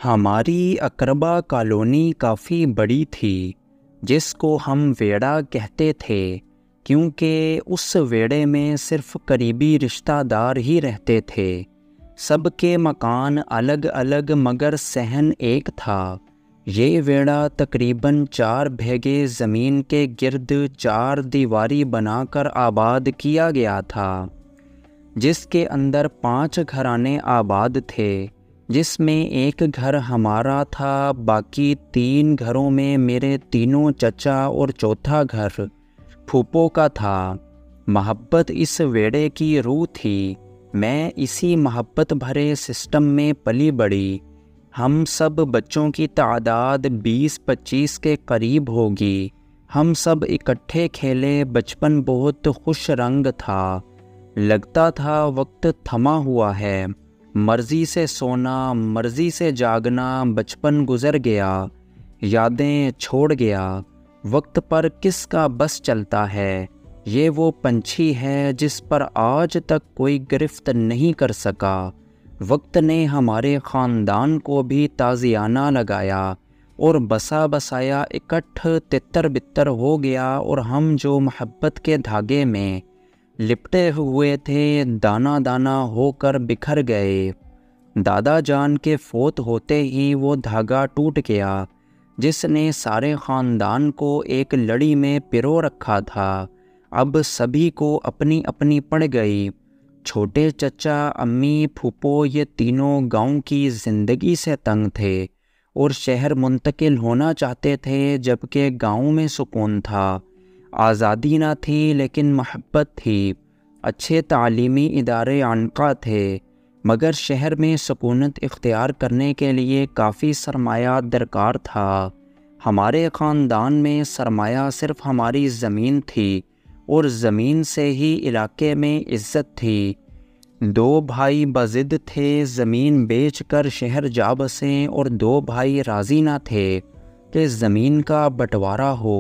ہماری اقربا کالونی کافی بڑی تھی، جس کو ہم ویڑا کہتے تھے، کیونکہ اس ویڑے میں صرف قریبی رشتہ دار ہی رہتے تھے۔ سب کے مکان الگ الگ مگر صحن ایک تھا۔ یہ ویڑا تقریباً 4 بیگھے زمین کے گرد 4 دیواری بنا کر آباد کیا گیا تھا، جس کے اندر 5 گھرانے آباد تھے، جس میں ایک گھر ہمارا تھا، باقی 3 گھروں میں میرے تینوں چچا اور چوتھا گھر پھوپھو کا تھا۔ محبت اس ویڑے کی روح تھی۔ میں اسی محبت بھرے سسٹم میں پلی بڑھی۔ ہم سب بچوں کی تعداد 20-25 کے قریب ہوگی۔ ہم سب اکٹھے کھیلے۔ بچپن بہت خوش رنگ تھا۔ لگتا تھا وقت تھما ہوا ہے۔ مرضی سے سونا، مرضی سے جاگنا۔ بچپن گزر گیا، یادیں چھوڑ گیا۔ وقت پر کس کا بس چلتا ہے؟ یہ وہ پنچھی ہے جس پر آج تک کوئی گرفت نہیں کر سکا۔ وقت نے ہمارے خاندان کو بھی تازیانہ لگایا اور بسا بسایا اکٹھ تتر بتر ہو گیا، اور ہم جو محبت کے دھاگے میں لپٹے ہوئے تھے دانا دانا ہو کر بکھر گئے۔ دادا جان کے فوت ہوتے ہی وہ دھاگا ٹوٹ گیا جس نے سارے خاندان کو ایک لڑی میں پرو رکھا تھا۔ اب سبھی کو اپنی اپنی پڑ گئی۔ چھوٹے چچا، امی، پھوپھو، یہ تینوں گاؤں کی زندگی سے تنگ تھے اور شہر منتقل ہونا چاہتے تھے، جبکہ گاؤں میں سکون تھا۔ آزادی نہ تھی لیکن محبت تھی۔ اچھے تعلیمی ادارے عنقا تھے، مگر شہر میں سکونت اختیار کرنے کے لیے کافی سرمایہ درکار تھا۔ ہمارے خاندان میں سرمایہ صرف ہماری زمین تھی، اور زمین سے ہی علاقے میں عزت تھی۔ 2 بھائی بضد تھے، زمین بیچ کر شہر جا بسیں، اور 2 بھائی راضی نہ تھے کہ زمین کا بٹوارا ہو۔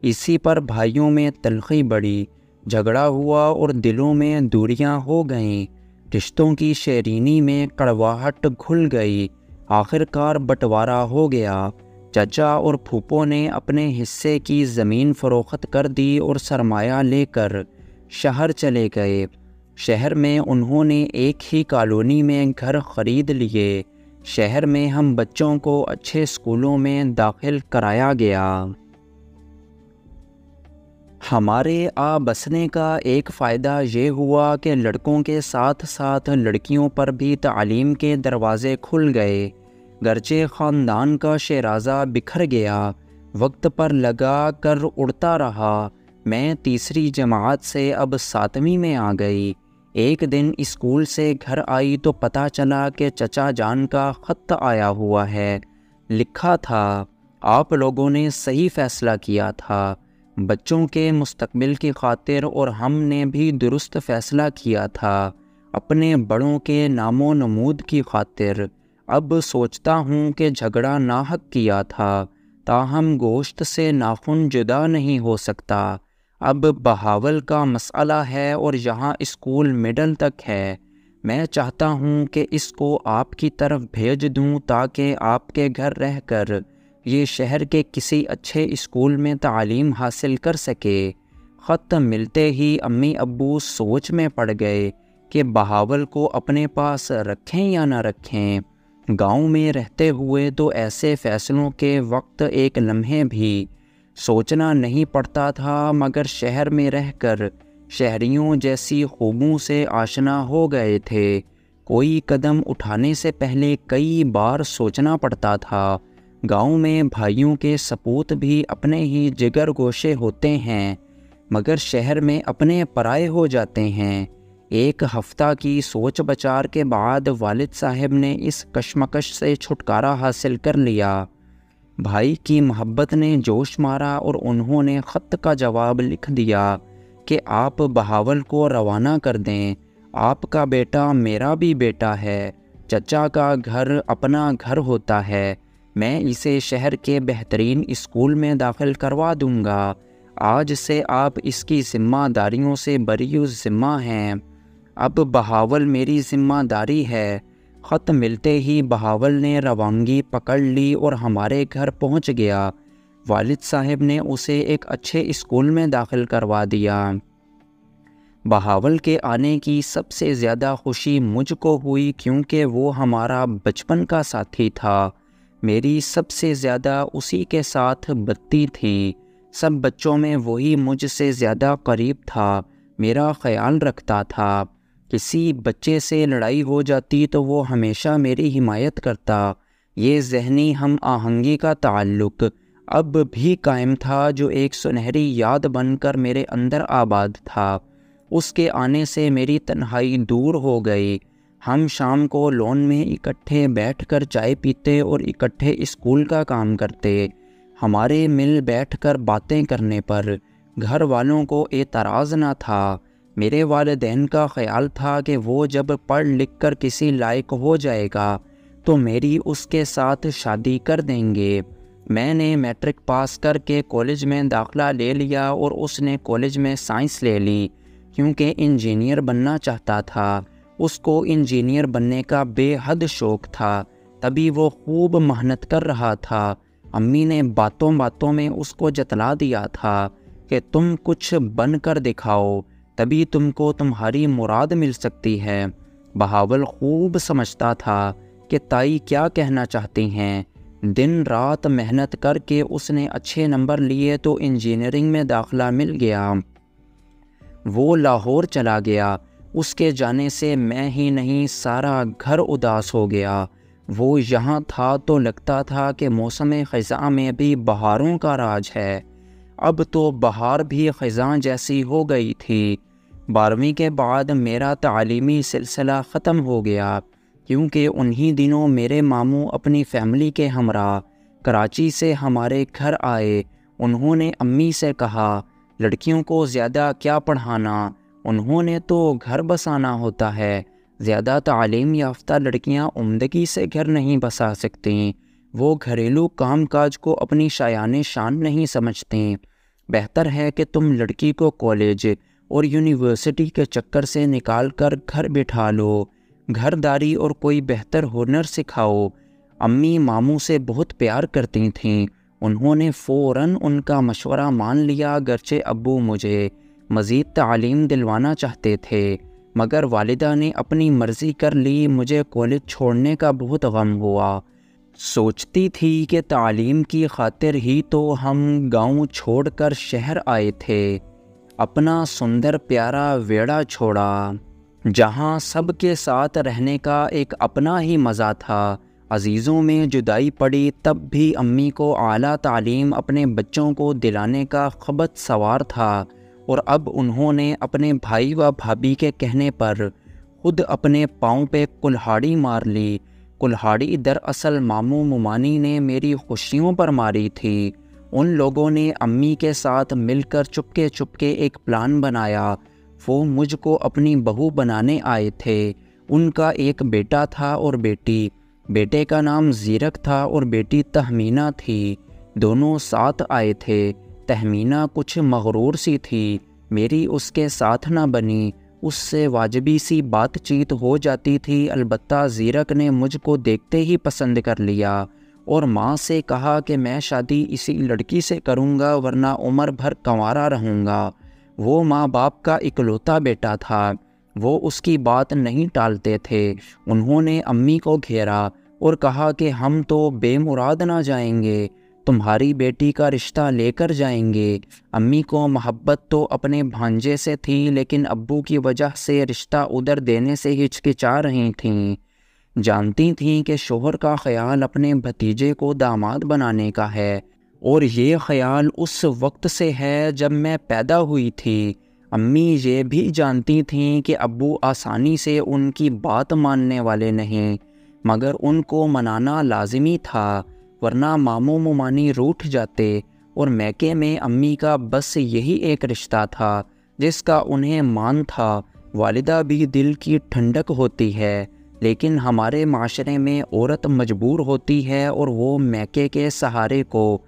اسی پر بھائیوں میں تلخی بڑھی، جھگڑا ہوا اور دلوں میں دوریاں ہو گئیں۔ رشتوں کی شیرینی میں کڑواہٹ گھل گئی۔ آخرکار بٹوارا ہو گیا۔ چچا اور پھوپھو نے اپنے حصے کی زمین فروخت کر دی اور سرمایہ لے کر شہر چلے گئے۔ شہر میں انہوں نے ایک ہی کالونی میں گھر خرید لیے۔ شہر میں ہم بچوں کو اچھے اسکولوں میں داخل کرایا گیا۔ ہمارے بسنے کا ایک فائدہ یہ ہوا کہ لڑکوں کے ساتھ ساتھ لڑکیوں پر بھی تعلیم کے دروازے کھل گئے۔ گرچہ خاندان کا شیرازہ بکھر گیا، وقت پر لگا کر اڑتا رہا۔ میں تیسری جماعت سے اب 7ویں میں آ گئی۔ ایک دن اسکول سے گھر آئی تو پتہ چلا کہ چچا جان کا خط آیا ہوا ہے۔ لکھا تھا، آپ لوگوں نے صحیح فیصلہ کیا تھا، بچوں کے مستقبل کی خاطر، اور ہم نے بھی درست فیصلہ کیا تھا، اپنے بڑوں کے نام و نمود کی خاطر۔ اب سوچتا ہوں کہ جھگڑا ناحق کیا تھا، تاہم گوشت سے ناخن جدا نہیں ہو سکتا۔ اب بہاول کا مسئلہ ہے اور یہاں اسکول مڈل تک ہے۔ میں چاہتا ہوں کہ اس کو آپ کی طرف بھیج دوں تاکہ آپ کے گھر رہ کر یہ شہر کے کسی اچھے اسکول میں تعلیم حاصل کر سکے۔ خط ملتے ہی امی ابو سوچ میں پڑ گئے کہ بہاول کو اپنے پاس رکھیں یا نہ رکھیں۔ گاؤں میں رہتے ہوئے تو ایسے فیصلوں کے وقت ایک لمحے بھی سوچنا نہیں پڑتا تھا، مگر شہر میں رہ کر شہریوں جیسی خوبوں سے آشنا ہو گئے تھے۔ کوئی قدم اٹھانے سے پہلے کئی بار سوچنا پڑتا تھا۔ گاؤں میں بھائیوں کے سپوت بھی اپنے ہی جگر گوشے ہوتے ہیں، مگر شہر میں اپنے پرائے ہو جاتے ہیں۔ ایک ہفتہ کی سوچ بچار کے بعد والد صاحب نے اس کشمکش سے چھٹکارا حاصل کر لیا۔ بھائی کی محبت نے جوش مارا اور انہوں نے خط کا جواب لکھ دیا کہ آپ بہاول کو روانہ کر دیں۔ آپ کا بیٹا میرا بھی بیٹا ہے۔ چچا کا گھر اپنا گھر ہوتا ہے۔ میں اسے شہر کے بہترین اسکول میں داخل کروا دوں گا۔ آج سے آپ اس کی ذمہ داریوں سے بری الذمہ ہیں۔ اب بہاول میری ذمہ داری ہے۔ خط ملتے ہی بہاول نے روانگی پکڑ لی اور ہمارے گھر پہنچ گیا۔ والد صاحب نے اسے ایک اچھے اسکول میں داخل کروا دیا۔ بہاول کے آنے کی سب سے زیادہ خوشی مجھ کو ہوئی کیونکہ وہ ہمارا بچپن کا ساتھی تھا۔ میری سب سے زیادہ اسی کے ساتھ بنتی تھی۔ سب بچوں میں وہی مجھ سے زیادہ قریب تھا، میرا خیال رکھتا تھا۔ کسی بچے سے لڑائی ہو جاتی تو وہ ہمیشہ میری حمایت کرتا۔ یہ ذہنی ہم آہنگی کا تعلق اب بھی قائم تھا جو ایک سنہری یاد بن کر میرے اندر آباد تھا۔ اس کے آنے سے میری تنہائی دور ہو گئی۔ ہم شام کو لون میں اکٹھے بیٹھ کر چائے پیتے اور اکٹھے اسکول کا کام کرتے۔ ہمارے مل بیٹھ کر باتیں کرنے پر گھر والوں کو اعتراض نہ تھا۔ میرے والدین کا خیال تھا کہ وہ جب پڑھ لکھ کر کسی لائق ہو جائے گا تو میری اس کے ساتھ شادی کر دیں گے۔ میں نے میٹرک پاس کر کے کالج میں داخلہ لے لیا اور اس نے کالج میں سائنس لے لی کیونکہ انجینئر بننا چاہتا تھا۔ اس کو انجینئر بننے کا بے حد شوق تھا، تبھی وہ خوب محنت کر رہا تھا۔ امی نے باتوں باتوں میں اس کو جتلا دیا تھا کہ تم کچھ بن کر دکھاؤ، تبھی تم کو تمہاری مراد مل سکتی ہے۔ بہاول خوب سمجھتا تھا کہ تائی کیا کہنا چاہتی ہیں۔ دن رات محنت کر کے اس نے اچھے نمبر لیے تو انجینئرنگ میں داخلہ مل گیا۔ وہ لاہور چلا گیا۔ اس کے جانے سے میں ہی نہیں سارا گھر اداس ہو گیا۔ وہ یہاں تھا تو لگتا تھا کہ موسم خزاں میں بھی بہاروں کا راج ہے۔ اب تو بہار بھی خزاں جیسی ہو گئی تھی۔ 12ویں کے بعد میرا تعلیمی سلسلہ ختم ہو گیا کیونکہ انہی دنوں میرے ماموں اپنی فیملی کے ہمراہ کراچی سے ہمارے گھر آئے۔ انہوں نے امی سے کہا، لڑکیوں کو زیادہ کیا پڑھانا، انہوں نے تو گھر بسانا ہوتا ہے۔ زیادہ تعلیم یافتہ لڑکیاں عمدگی سے گھر نہیں بسا سکتیں، وہ گھریلو کام کاج کو اپنی شایان شان نہیں سمجھتیں۔ بہتر ہے کہ تم لڑکی کو کالج اور یونیورسٹی کے چکر سے نکال کر گھر بٹھا لو، گھرداری اور کوئی بہتر ہنر سکھاؤ۔ امی ماموں سے بہت پیار کرتی تھیں۔ انہوں نے فوراً ان کا مشورہ مان لیا، گرچہ ابو مجھے مزید تعلیم دلوانا چاہتے تھے، مگر والدہ نے اپنی مرضی کر لی۔ مجھے کالج چھوڑنے کا بہت غم ہوا۔ سوچتی تھی کہ تعلیم کی خاطر ہی تو ہم گاؤں چھوڑ کر شہر آئے تھے، اپنا سندر پیارا ویڑا چھوڑا جہاں سب کے ساتھ رہنے کا ایک اپنا ہی مزہ تھا۔ عزیزوں میں جدائی پڑی تب بھی امی کو اعلیٰ تعلیم اپنے بچوں کو دلانے کا خبت سوار تھا، اور اب انہوں نے اپنے بھائی و بھابھی کے کہنے پر خود اپنے پاؤں پہ کلہاڑی مار لی۔ کلہاڑی دراصل ماموں ممانی نے میری خوشیوں پر ماری تھی۔ ان لوگوں نے امی کے ساتھ مل کر چپکے چپکے ایک پلان بنایا۔ وہ مجھ کو اپنی بہو بنانے آئے تھے۔ ان کا ایک بیٹا تھا اور بیٹی۔ بیٹے کا نام زیرک تھا اور بیٹی تہمینہ تھی۔ دونوں ساتھ آئے تھے۔ تہمینہ کچھ مغرور سی تھی، میری اس کے ساتھ نہ بنی، اس سے واجبی سی بات چیت ہو جاتی تھی۔ البتہ زیرک نے مجھ کو دیکھتے ہی پسند کر لیا اور ماں سے کہا کہ میں شادی اسی لڑکی سے کروں گا ورنہ عمر بھر کنوارا رہوں گا۔ وہ ماں باپ کا اکلوتا بیٹا تھا، وہ اس کی بات نہیں ٹالتے تھے۔ انہوں نے امی کو گھیرا اور کہا کہ ہم تو بے مراد نہ جائیں گے، تمہاری بیٹی کا رشتہ لے کر جائیں گے۔ امی کو محبت تو اپنے بھانجے سے تھی، لیکن ابو کی وجہ سے رشتہ ادھر دینے سے ہچکچا رہی تھیں۔ جانتی تھیں کہ شوہر کا خیال اپنے بھتیجے کو داماد بنانے کا ہے، اور یہ خیال اس وقت سے ہے جب میں پیدا ہوئی تھی۔ امی یہ بھی جانتی تھیں کہ ابو آسانی سے ان کی بات ماننے والے نہیں، مگر ان کو منانا لازمی تھا، ورنہ ماموں ممانی روٹھ جاتے، اور میکے میں امی کا بس یہی ایک رشتہ تھا جس کا انہیں مان تھا۔ والدہ بھی دل کی ٹھنڈک ہوتی ہے، لیکن ہمارے معاشرے میں عورت مجبور ہوتی ہے اور وہ میکے کے سہارے کو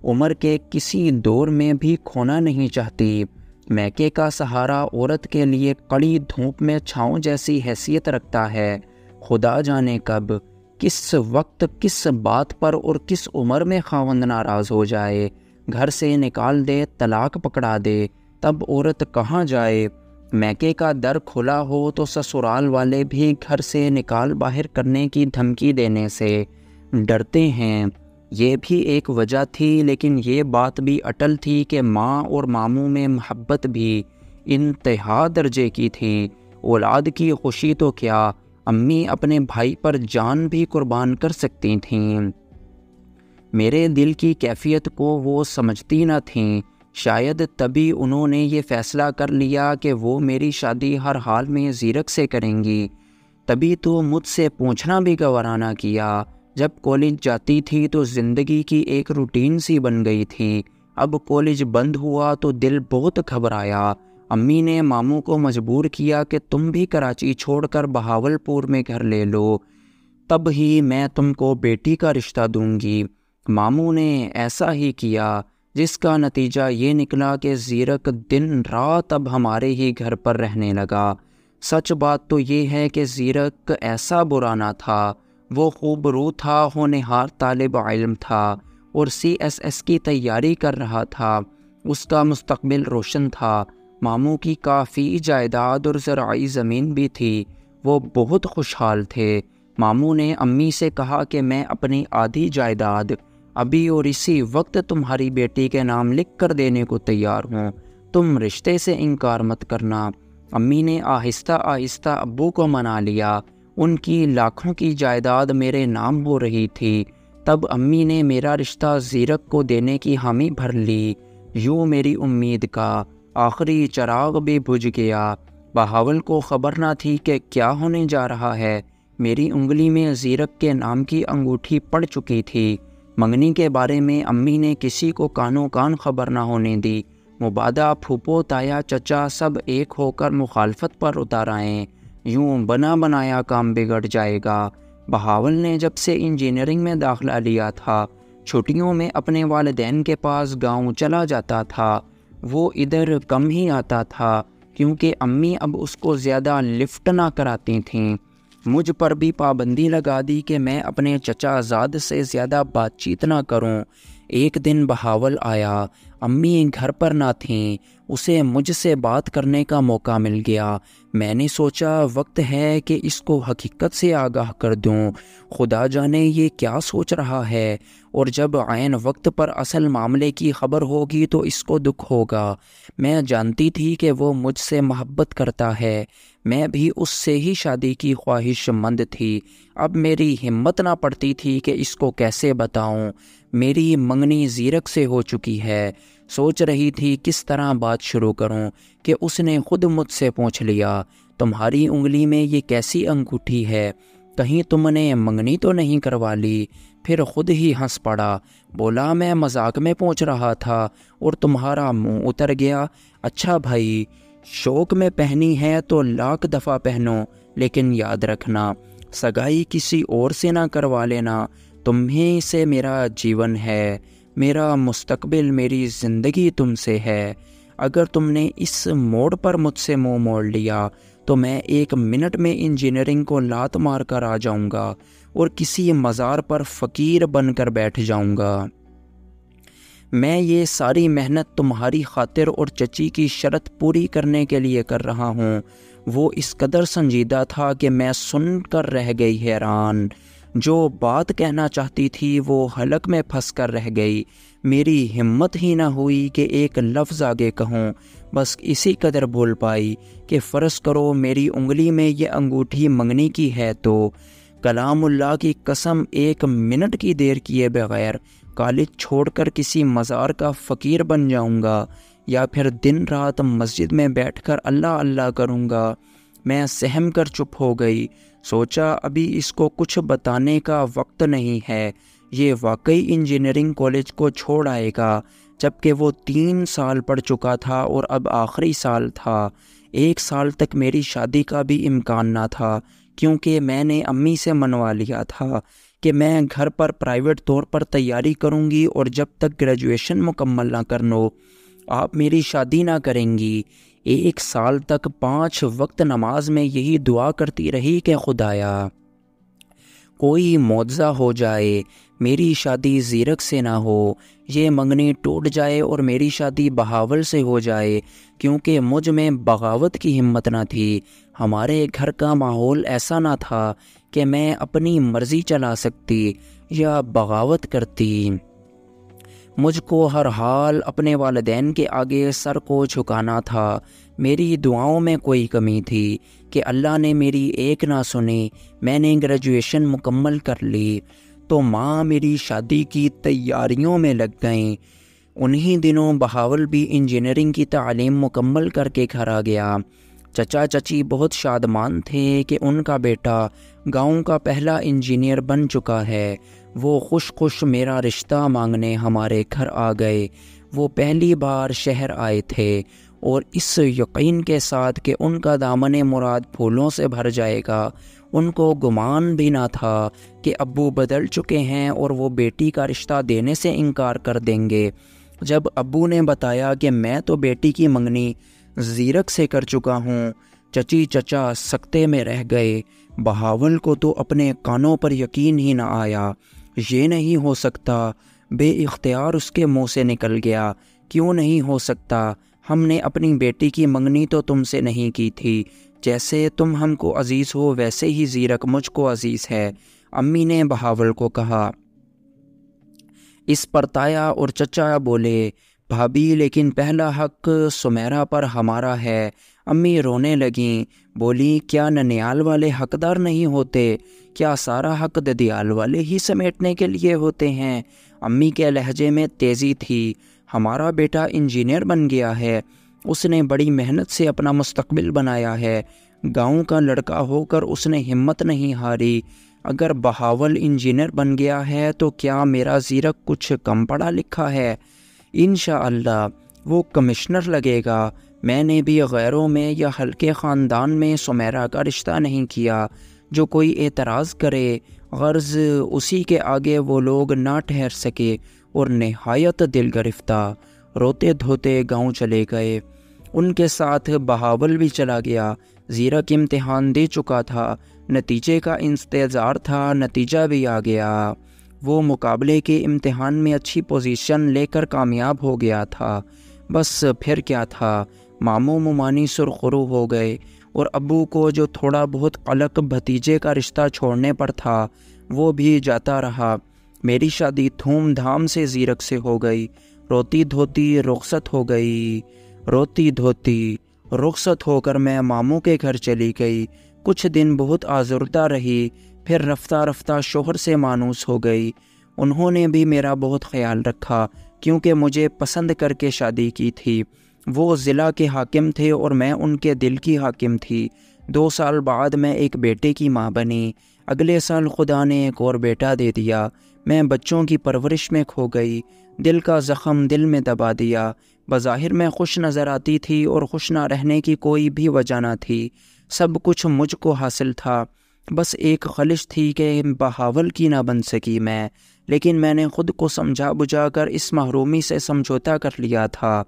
عمر کے کسی دور میں بھی کھونا نہیں چاہتی۔ میکے کا سہارا عورت کے لیے کڑی دھوپ میں چھاؤں جیسی حیثیت رکھتا ہے۔ خدا جانے کب، کس وقت، کس بات پر اور کس عمر میں خاوند ناراض ہو جائے، گھر سے نکال دے، طلاق پکڑا دے، تب عورت کہاں جائے؟ میکے کا در کھلا ہو تو سسرال والے بھی گھر سے نکال باہر کرنے کی دھمکی دینے سے ڈرتے ہیں۔ یہ بھی ایک وجہ تھی، لیکن یہ بات بھی اٹل تھی کہ ماں اور ماموں میں محبت بھی انتہا درجے کی تھی۔ اولاد کی خوشی تو کیا، امی اپنے بھائی پر جان بھی قربان کر سکتی تھیں۔ میرے دل کی کیفیت کو وہ سمجھتی نہ تھیں، شاید تبھی انہوں نے یہ فیصلہ کر لیا کہ وہ میری شادی ہر حال میں زیرک سے کریں گی۔ تبھی تو مجھ سے پوچھنا بھی گوارا نہ کیا۔ جب کالج جاتی تھی تو زندگی کی ایک روٹین سی بن گئی تھی، اب کالج بند ہوا تو دل بہت گھبرایا۔ امی نے ماموں کو مجبور کیا کہ تم بھی کراچی چھوڑ کر بہاولپور میں گھر لے لو، تب ہی میں تم کو بیٹی کا رشتہ دوں گی۔ ماموں نے ایسا ہی کیا، جس کا نتیجہ یہ نکلا کہ زیرک دن رات اب ہمارے ہی گھر پر رہنے لگا۔ سچ بات تو یہ ہے کہ زیرک ایسا برا نہ تھا، وہ خوب رو تھا، ہونہار طالب علم تھا اور CSS کی تیاری کر رہا تھا، اس کا مستقبل روشن تھا۔ ماموں کی کافی جائیداد اور زرعی زمین بھی تھی، وہ بہت خوشحال تھے۔ ماموں نے امی سے کہا کہ میں اپنی آدھی جائیداد ابھی اور اسی وقت تمہاری بیٹی کے نام لکھ کر دینے کو تیار ہوں، تم رشتے سے انکار مت کرنا۔ امی نے آہستہ آہستہ ابو کو منا لیا، ان کی لاکھوں کی جائیداد میرے نام ہو رہی تھی۔ تب امی نے میرا رشتہ زیرک کو دینے کی حامی بھر لی۔ یوں میری امید کا آخری چراغ بھی بجھ گیا۔ بہاول کو خبر نہ تھی کہ کیا ہونے جا رہا ہے۔ میری انگلی میں زیرک کے نام کی انگوٹھی پڑ چکی تھی۔ منگنی کے بارے میں امی نے کسی کو کانوں کان خبر نہ ہونے دی۔ مبادہ پھوپھو تایا چچا سب ایک ہو کر مخالفت پر اتر آئے۔ یوں بنا بنایا کام بگڑ جائے گا۔ بہاول نے جب سے انجینئرنگ میں داخلہ لیا تھا، چھٹیوں میں اپنے والدین کے پاس گاؤں چلا جاتا تھا۔ وہ ادھر کم ہی آتا تھا کیونکہ امی اب اس کو زیادہ لفٹ نہ کراتی تھیں۔ مجھ پر بھی پابندی لگا دی کہ میں اپنے چچا زاد سے زیادہ بات چیت نہ کروں۔ ایک دن بہاول آیا، امی گھر پر نہ تھیں، اسے مجھ سے بات کرنے کا موقع مل گیا۔ میں نے سوچا وقت ہے کہ اس کو حقیقت سے آگاہ کر دوں، خدا جانے یہ کیا سوچ رہا ہے، اور جب عین وقت پر اصل معاملے کی خبر ہوگی تو اس کو دکھ ہوگا۔ میں جانتی تھی کہ وہ مجھ سے محبت کرتا ہے، میں بھی اس سے ہی شادی کی خواہش مند تھی۔ اب میری ہمت نہ پڑتی تھی کہ اس کو کیسے بتاؤں۔ میری منگنی زیرک سے ہو چکی ہے۔ سوچ رہی تھی کس طرح بات شروع کروں کہ اس نے خود مجھ سے پوچھ لیا، تمہاری انگلی میں یہ کیسی انگوٹھی ہے؟ کہیں تم نے منگنی تو نہیں کروا لی؟ پھر خود ہی ہنس پڑا، بولا میں مذاق میں پوچھ رہا تھا اور تمہارا منہ اتر گیا۔ اچھا بھائی، شوق میں پہنی ہے تو لاکھ دفعہ پہنو، لیکن یاد رکھنا سگائی کسی اور سے نہ کروا لینا۔ تمہیں سے میرا جیون ہے، میرا مستقبل، میری زندگی تم سے ہے۔ اگر تم نے اس موڑ پر مجھ سے منہ موڑ لیا تو میں 1 منٹ میں انجینئرنگ کو لات مار کر آ جاؤں گا اور کسی مزار پر فقیر بن کر بیٹھ جاؤں گا۔ میں یہ ساری محنت تمہاری خاطر اور چچی کی شرط پوری کرنے کے لیے کر رہا ہوں۔ وہ اس قدر سنجیدہ تھا کہ میں سن کر رہ گئی حیران۔ جو بات کہنا چاہتی تھی وہ حلق میں پھنس کر رہ گئی۔ میری ہمت ہی نہ ہوئی کہ ایک لفظ آگے کہوں، بس اسی قدر بول پائی کہ فرض کرو میری انگلی میں یہ انگوٹھی منگنی کی ہے تو کلام اللہ کی قسم 1 منٹ کی دیر کیے بغیر کالج چھوڑ کر کسی مزار کا فقیر بن جاؤں گا، یا پھر دن رات مسجد میں بیٹھ کر اللہ اللہ کروں گا۔ میں سہم کر چپ ہو گئی۔ سوچا ابھی اس کو کچھ بتانے کا وقت نہیں ہے، یہ واقعی انجینئرنگ کالج کو چھوڑ آئے گا، جبکہ وہ 3 سال پڑھ چکا تھا اور اب آخری سال تھا۔ 1 سال تک میری شادی کا بھی امکان نہ تھا، کیونکہ میں نے امی سے منوا لیا تھا کہ میں گھر پر پرائیویٹ طور پر تیاری کروں گی، اور جب تک گریجویشن مکمل نہ کر لو آپ میری شادی نہ کریں گی۔ 1 سال تک 5 وقت نماز میں یہی دعا کرتی رہی کہ خدایا کوئی معجزہ ہو جائے، میری شادی زیرک سے نہ ہو، یہ منگنی ٹوٹ جائے اور میری شادی بہاول سے ہو جائے، کیونکہ مجھ میں بغاوت کی ہمت نہ تھی۔ ہمارے گھر کا ماحول ایسا نہ تھا کہ میں اپنی مرضی چلا سکتی یا بغاوت کرتی۔ مجھ کو ہر حال اپنے والدین کے آگے سر کو جھکانا تھا۔ میری دعاؤں میں کوئی کمی تھی کہ اللہ نے میری ایک نہ سنی۔ میں نے گریجویشن مکمل کر لی تو ماں میری شادی کی تیاریوں میں لگ گئیں۔ انہی دنوں بہاول بھی انجینئرنگ کی تعلیم مکمل کر کے گھر آ گیا۔ چچا چچی بہت شادمان تھے کہ ان کا بیٹا گاؤں کا پہلا انجینئر بن چکا ہے۔ وہ خوش میرا رشتہ مانگنے ہمارے گھر آ گئے۔ وہ پہلی بار شہر آئے تھے اور اس یقین کے ساتھ کہ ان کا دامن مراد پھولوں سے بھر جائے گا۔ ان کو گمان بھی نہ تھا کہ ابو بدل چکے ہیں اور وہ بیٹی کا رشتہ دینے سے انکار کر دیں گے۔ جب ابو نے بتایا کہ میں تو بیٹی کی منگنی زیرک سے کر چکا ہوں، چچی چچا سکتے میں رہ گئے۔ بہاول کو تو اپنے کانوں پر یقین ہی نہ آیا۔ یہ نہیں ہو سکتا، بے اختیار اس کے منہ سے نکل گیا۔ کیوں نہیں ہو سکتا؟ ہم نے اپنی بیٹی کی منگنی تو تم سے نہیں کی تھی۔ جیسے تم ہم کو عزیز ہو ویسے ہی زیرک مجھ کو عزیز ہے۔ امی نے بہاول کو کہا۔ اس پر تایا اور چچا بولے، بھابھی لیکن پہلا حق سمیرا پر ہمارا ہے۔ امی رونے لگیں، بولی کیا ننیال والے حقدار نہیں ہوتے؟ کیا سارا حق ددیال والے ہی سمیٹنے کے لیے ہوتے ہیں؟ امی کے لہجے میں تیزی تھی۔ ہمارا بیٹا انجینئر بن گیا ہے، اس نے بڑی محنت سے اپنا مستقبل بنایا ہے۔ گاؤں کا لڑکا ہو کر اس نے ہمت نہیں ہاری۔ اگر بہاول انجینئر بن گیا ہے تو کیا میرا زیرک کچھ کم پڑھا لکھا ہے؟ انشاءاللہ وہ کمشنر لگے گا۔ میں نے بھی غیروں میں یا ہلکے خاندان میں سمیرا کا رشتہ نہیں کیا۔ جو کوئی اعتراض کرے، غرض اسی کے آگے وہ لوگ نہ ٹھہر سکے اور نہایت دل گرفتہ روتے دھوتے گاؤں چلے گئے۔ ان کے ساتھ بہاول بھی چلا گیا۔ زیرک امتحان دے چکا تھا، نتیجے کا انتظار تھا، نتیجہ بھی آ گیا۔ وہ مقابلے کے امتحان میں اچھی پوزیشن لے کر کامیاب ہو گیا تھا۔ بس پھر کیا تھا، ماموں ممانی سرخرو ہو گئے اور ابو کو جو تھوڑا بہت قلق بھتیجے کا رشتہ چھوڑنے پر تھا وہ بھی جاتا رہا۔ میری شادی دھوم دھام سے زیرک سے ہو گئی۔ روتی دھوتی رخصت ہو گئی۔ روتی دھوتی رخصت ہو کر میں ماموں کے گھر چلی گئی۔ کچھ دن بہت آزردہ رہی، پھر رفتہ رفتہ شوہر سے مانوس ہو گئی۔ انہوں نے بھی میرا بہت خیال رکھا کیونکہ مجھے پسند کر کے شادی کی تھی۔ وہ ضلع کے حاکم تھے اور میں ان کے دل کی حاکم تھی۔ 2 سال بعد میں ایک بیٹے کی ماں بنی۔ اگلے سال خدا نے ایک اور بیٹا دے دیا۔ میں بچوں کی پرورش میں کھو گئی۔ دل کا زخم دل میں دبا دیا۔ بظاہر میں خوش نظر آتی تھی اور خوش نہ رہنے کی کوئی بھی وجہ نہ تھی۔ سب کچھ مجھ کو حاصل تھا، بس ایک خلش تھی کہ بہاول کی نہ بن سکی میں۔ لیکن میں نے خود کو سمجھا بجھا کر اس محرومی سے سمجھوتا کر لیا تھا۔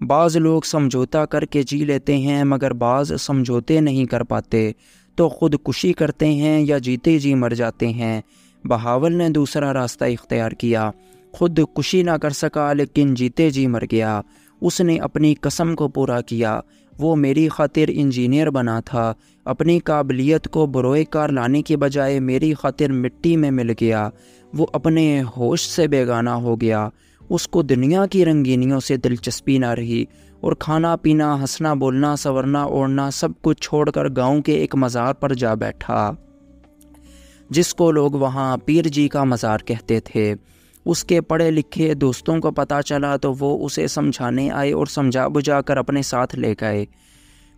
بعض لوگ سمجھوتا کر کے جی لیتے ہیں مگر بعض سمجھوتے نہیں کر پاتے تو خود کشی کرتے ہیں یا جیتے جی مر جاتے ہیں۔ بہاول نے دوسرا راستہ اختیار کیا۔ خود کشی نہ کر سکا لیکن جیتے جی مر گیا۔ اس نے اپنی قسم کو پورا کیا۔ وہ میری خاطر انجینئر بنا تھا۔ اپنی قابلیت کو بروئے کار لانے کی بجائے میری خاطر مٹی میں مل گیا۔ وہ اپنے ہوش سے بیگانہ ہو گیا۔ اس کو دنیا کی رنگینیوں سے دلچسپی نہ رہی اور کھانا پینا، ہنسنا بولنا، سورنا اوڑھنا سب کچھ چھوڑ کر گاؤں کے ایک مزار پر جا بیٹھا جس کو لوگ وہاں پیر جی کا مزار کہتے تھے۔ اس کے پڑھے لکھے دوستوں کو پتہ چلا تو وہ اسے سمجھانے آئے اور سمجھا بجھا کر اپنے ساتھ لے گئے۔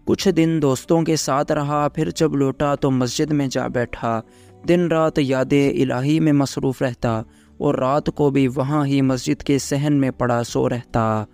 کچھ دن دوستوں کے ساتھ رہا، پھر جب لوٹا تو مسجد میں جا بیٹھا۔ دن رات یاد الہی میں مصروف رہتا اور رات کو بھی وہاں ہی مسجد کے صحن میں پڑا سو رہتا۔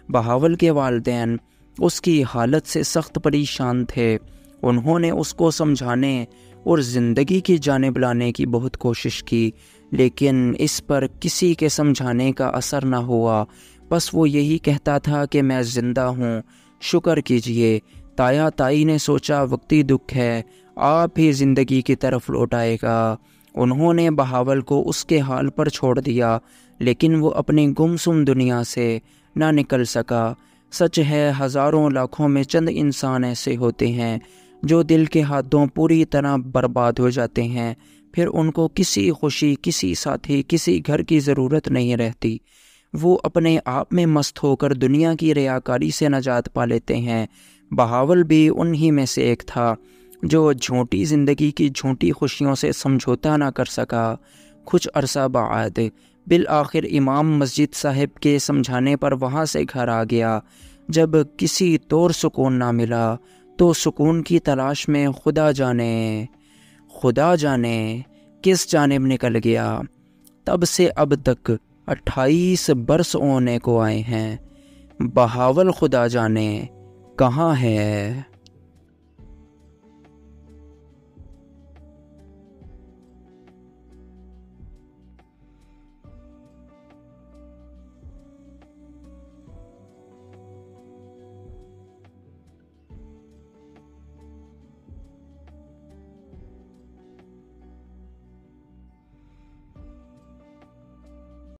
بہاول کے والدین اس کی حالت سے سخت پریشان تھے۔ انہوں نے اس کو سمجھانے اور زندگی کی جانب لانے کی بہت کوشش کی، لیکن اس پر کسی کے سمجھانے کا اثر نہ ہوا۔ بس وہ یہی کہتا تھا کہ میں زندہ ہوں، شکر کیجئے۔ تایا تائی نے سوچا وقتی دکھ ہے، آپ ہی زندگی کی طرف لوٹ آئے گا۔ انہوں نے بہاول کو اس کے حال پر چھوڑ دیا، لیکن وہ اپنی گمسم دنیا سے نہ نکل سکا۔ سچ ہے، ہزاروں لاکھوں میں چند انسان ایسے ہوتے ہیں جو دل کے ہاتھوں پوری طرح برباد ہو جاتے ہیں، پھر ان کو کسی خوشی، کسی ساتھی، کسی گھر کی ضرورت نہیں رہتی۔ وہ اپنے آپ میں مست ہو کر دنیا کی ریاکاری سے نجات پا لیتے ہیں۔ بہاول بھی انہی میں سے ایک تھا جو جھوٹی زندگی کی جھوٹی خوشیوں سے سمجھوتا نہ کر سکا۔ کچھ عرصہ بعد بالآخر امام مسجد صاحب کے سمجھانے پر وہاں سے گھر آ گیا۔ جب کسی طور سکون نہ ملا تو سکون کی تلاش میں خدا جانے کس جانب نکل گیا۔ تب سے اب تک 28 برس ہونے کو آئے ہیں۔ بہاول خدا جانے کہاں ہے۔